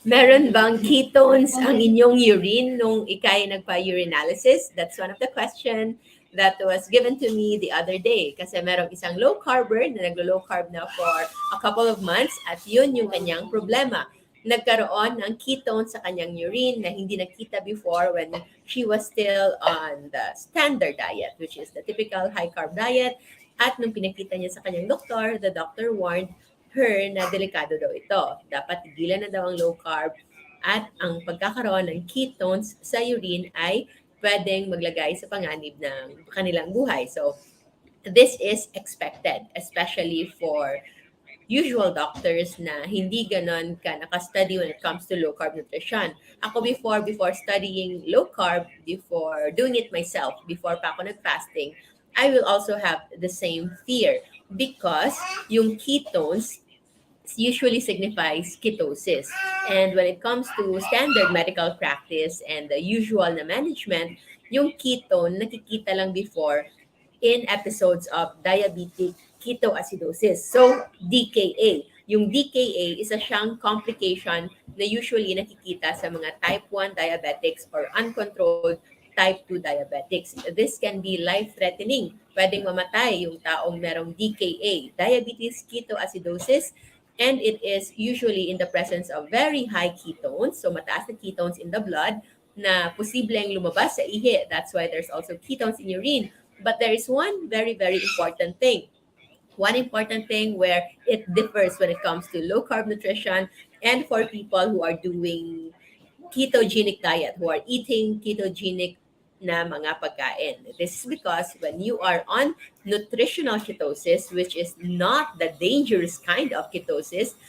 Meron bang ketones ang inyong urine nung ikay nagpa-urinalysis? That's one of the question that was given to me the other day. Kasi merong isang low carber na naglo-low carb na for a couple of months at yun yung kanyang problema. Nagkaroon ng ketones sa kanyang urine na hindi nakita before when she was still on the standard diet, which is the typical high carb diet. At nung pinakita niya sa kanyang doktor, the doctor warned her na delikado daw ito. Dapat tigilan na daw ang low carb at ang pagkakaroon ng ketones sa urine ay pwedeng maglagay sa panganib ng kanilang buhay. So, this is expected, especially for usual doctors na hindi ganon ka nakastudy when it comes to low carb nutrition. Ako before studying low carb, before doing it myself, before pa ako nag-fasting, I will also have the same fear because yung ketones usually signifies ketosis. And when it comes to standard medical practice and the usual na management, yung ketone nakikita lang before in episodes of diabetic ketoacidosis. So, DKA. Yung DKA, isa siyang complication na usually nakikita sa mga type 1 diabetics or uncontrolled type 2 diabetics. This can be life-threatening. Pwedeng mamatay yung taong merong DKA, diabetes ketoacidosis, and it is usually in the presence of very high ketones, so mataas na ketones in the blood na posibleng lumabas sa ihi. That's why there's also ketones in urine. But there is one very, very important thing. One important thing where it differs when it comes to low carb nutrition and for people who are doing ketogenic diet, who are eating ketogenic na mga pagkain. This is because when you are on nutritional ketosis, which is not the dangerous kind of ketosis,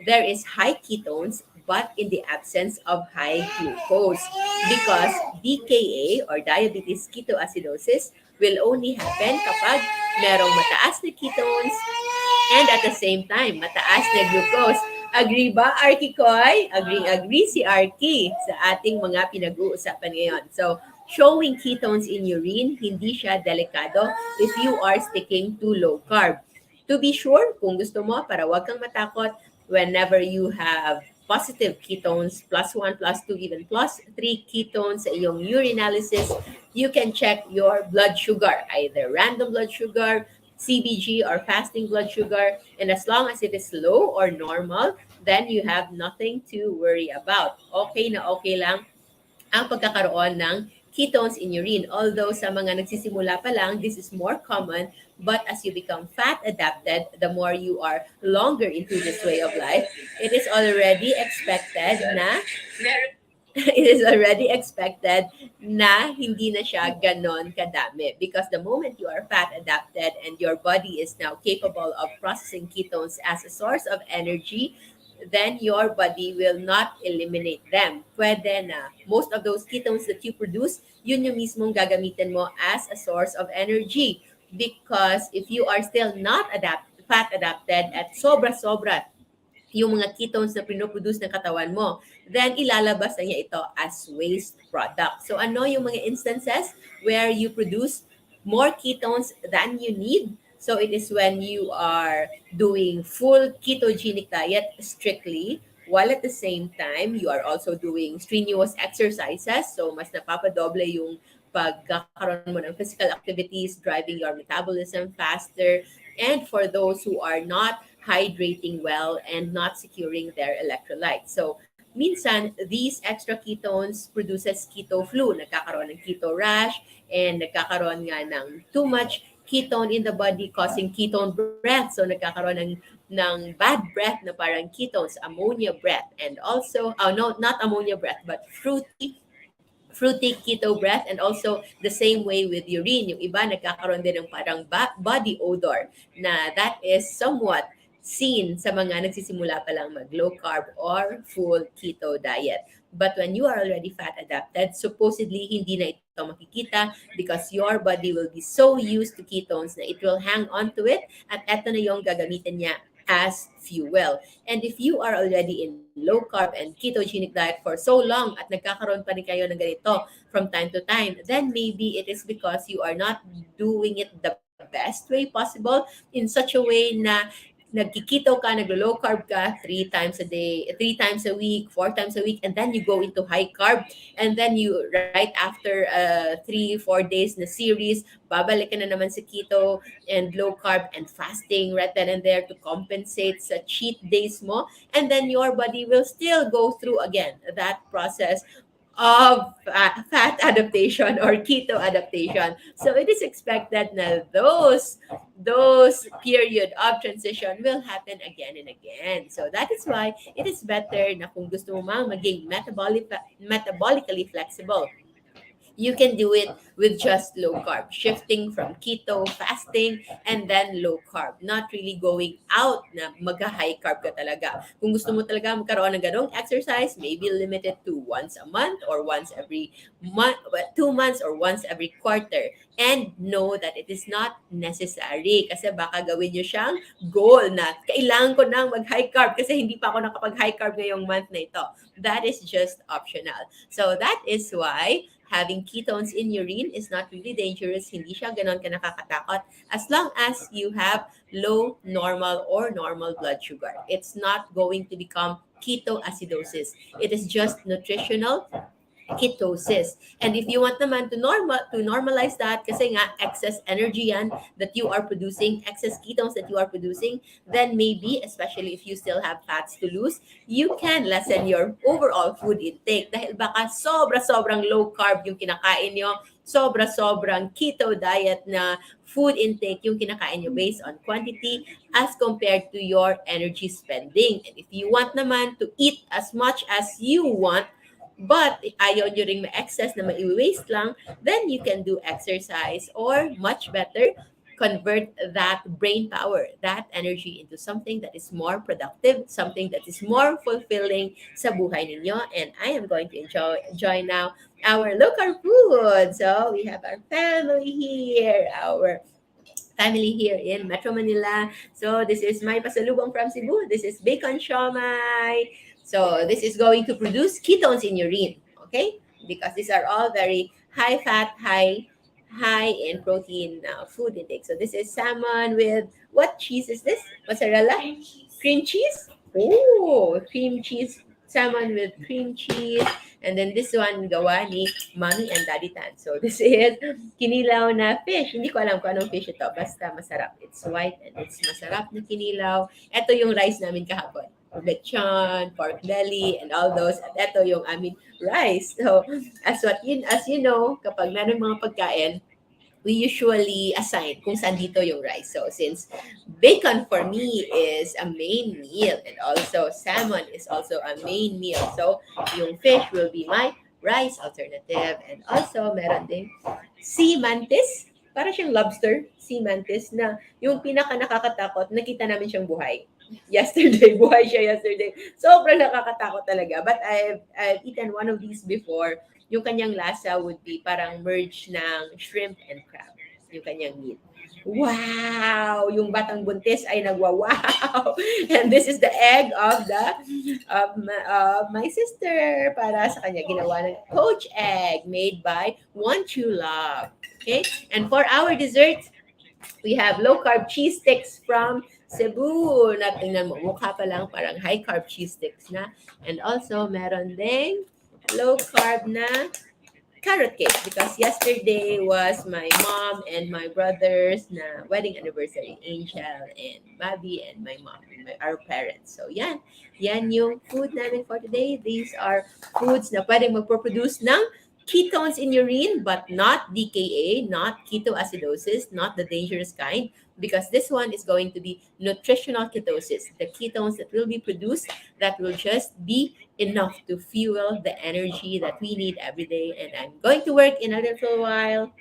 there is high ketones but in the absence of high glucose because DKA or diabetes ketoacidosis will only happen kapag merong mataas na ketones and at the same time, mataas na glucose. Agree ba, Arky Koy? Agree si Arky sa ating mga pinag-uusapan ngayon. So, showing ketones in urine, hindi siya delikado if you are sticking to low carb. To be sure, kung gusto mo, para wag kang matakot, whenever you have positive ketones, +1, +2, even +3 ketones sa iyong urinalysis, you can check your blood sugar, either random blood sugar, CBG, or fasting blood sugar. And as long as it is low or normal, then you have nothing to worry about. Okay na okay lang ang pagkakaroon ng ketones in urine. Although sa mga nagsisimula pa lang, this is more common. But as you become fat adapted, the more you are longer into this way of life, it is already expected na it is already expected na hindi na siya ganon kadami because the moment you are fat adapted and your body is now capable of processing ketones as a source of energy, then your body will not eliminate them. Pwede na most of those ketones that you produce, yun yung mismong gagamitin mo as a source of energy because if you are still not fat adapted at sobra-sobra yung mga ketones na pinoproduce ng katawan mo, then ilalabas na niya ito as waste product. So ano yung mga instances where you produce more ketones than you need? So it is when you are doing full ketogenic diet strictly, while at the same time, you are also doing strenuous exercises. So mas napapadoble yung pagkakaroon mo ng physical activities, driving your metabolism faster. And for those who are not hydrating well and not securing their electrolytes. So, minsan, these extra ketones produces keto flu. Nagkakaroon ng keto rash and nagkakaroon nga ng too much ketone in the body causing ketone breath. So, nagkakaroon ng bad breath na parang ketones, ammonia breath. And also, no, not ammonia breath, but fruity keto breath, and also the same way with urine. Yung iba nagkakaroon din ng parang body odor na that is somewhat seen sa mga nagsisimula pa lang mag-low carb or full keto diet. But when you are already fat adapted, supposedly hindi na ito makikita because your body will be so used to ketones na it will hang on to it at eto na yung gagamitin niya as fuel. And if you are already in low carb and ketogenic diet for so long at nagkakaroon pa rin kayo ng ganito from time to time, then maybe it is because you are not doing it the best way possible in such a way na nagkikito ka, naglo-low carb ka 3 times a day, 3 times a week, 4 times a week, and then you go into high carb, and then you right after 3, 4 days na series, babalik ka na naman sa keto and low carb and fasting right then and there to compensate sa cheat days mo, and then your body will still go through again that process of fat adaptation or keto adaptation. So it is expected na those period of transition will happen again and again. So that is why it is better na kung gusto mo mang maging metabolically flexible, you can do it with just low carb, shifting from keto, fasting, and then low carb. Not really going out na mag-high carb ka talaga. Kung gusto mo talaga magkaroon ng ganong exercise, maybe limit it to once a month or once every month, 2 months or once every quarter. And know that it is not necessary kasi baka gawin nyo siyang goal na kailangan ko nang mag-high carb kasi hindi pa ako nakapag-high carb ngayong month na ito. That is just optional. So that is why having ketones in urine is not really dangerous. Hindi siya ganon ka nakakatakot as long as you have low, normal, or normal blood sugar. It's not going to become ketoacidosis. It is just nutritional ketosis. And if you want naman to normalize that kasi nga excess energy yan that you are producing, excess ketones that you are producing, then maybe, especially if you still have fats to lose, you can lessen your overall food intake dahil baka sobrang low carb yung kinakain nyo, sobrang keto diet na food intake yung kinakain nyo based on quantity as compared to your energy spending. And if you want naman to eat as much as you want, but ayaw nyo ring ma-excess na ma-waste lang, then you can do exercise or much better, convert that brain power, that energy into something that is more productive, something that is more fulfilling sa buhay ninyo. And I am going to enjoy now our local food. So we have our family here, in Metro Manila. So this is my pasalubong from Cebu. This is bacon siomai. So this is going to produce ketones in urine, okay? Because these are all very high fat, high in protein food intake. So this is salmon with what cheese is this? Mozzarella? Cream cheese? Oh, cream cheese. Salmon with cream cheese. And then this one, gawa ni Mommy and Daddy Tan. So this is kinilaw na fish. Hindi ko alam kung anong fish ito. Basta masarap. It's white and it's masarap na kinilaw. Ito yung rice namin kahapon. Lechon, pork belly, and all those. At ito yung aming rice. So as you know, kapag meron mga pagkain, we usually assign kung saan dito yung rice. So since bacon for me is a main meal and also salmon is also a main meal. So yung fish will be my rice alternative. And also meron din sea mantis. Para siyang lobster, sea mantis na yung pinaka nakakatakot, nakita namin siyang buhay. Buhay siya yesterday. Sobrang nakakatakot talaga. But I've eaten one of these before. Yung kanyang lasa would be parang merge ng shrimp and crab. Yung kanyang meat. Wow! Yung batang buntis ay nagwa-wow! And this is the egg of my sister para sa kanya. Ginawa ng poached egg made by One True Love. Okay? And for our dessert, we have low-carb cheese sticks from Cebu. Tingnan mo, mukha pa lang parang high-carb cheese sticks na. And also, meron ding low-carb na carrot cake because yesterday was my mom and my brother's na wedding anniversary, Angel and Bobby and my mom and our parents. So yan yung food namin for today. These are foods na pwedeng magproduce ng ketones in urine but not DKA, not ketoacidosis, not the dangerous kind, because this one is going to be nutritional ketosis. The ketones that will be produced that will just be enough to fuel the energy that we need every day. And I'm going to work in a little while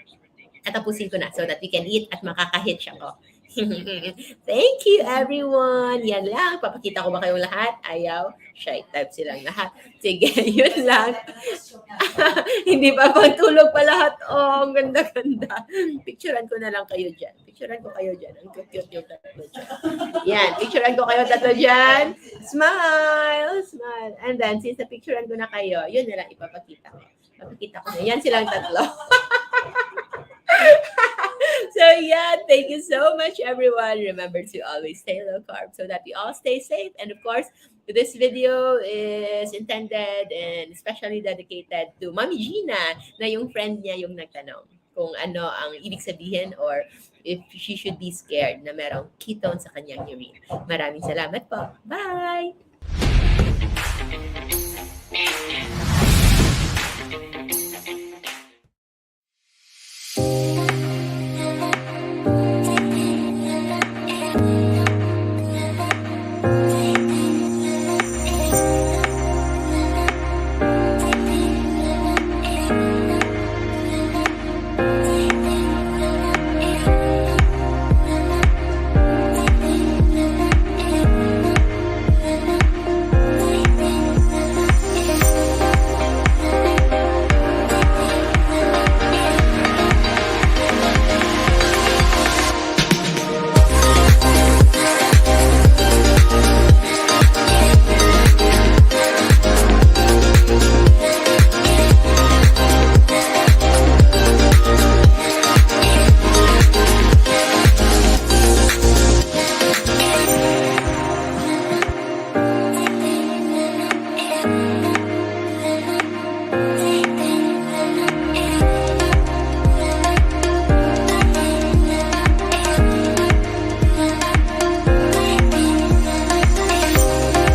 at tapusin ko na so that we can eat at makakahit siya ko. Thank you, everyone. Yan lang. Papakita ko ba kayong lahat? Ayaw. Shy type silang lahat. Sige, yun lang. Hindi pa pang tulog pa lahat. Oh, ang ganda-ganda. Picturean ko na lang kayo dyan. Picturean ko kayo dyan. Ang cute yung tatlo dyan. Yan. Picturean ko kayo tatlo dyan. Smile. Smile. And then, since na-picturean ko na kayo, yun na lang ipapakita ko. Papakita ko na. Yan silang tatlo. So yeah, thank you so much, everyone. Remember to always stay low carb so that we all stay safe. And of course, this video is intended and especially dedicated to Mami Gina na yung friend niya yung nagtanong kung ano ang ibig sabihin or if she should be scared na merong ketone sa kanyang urine. Maraming salamat po. Bye!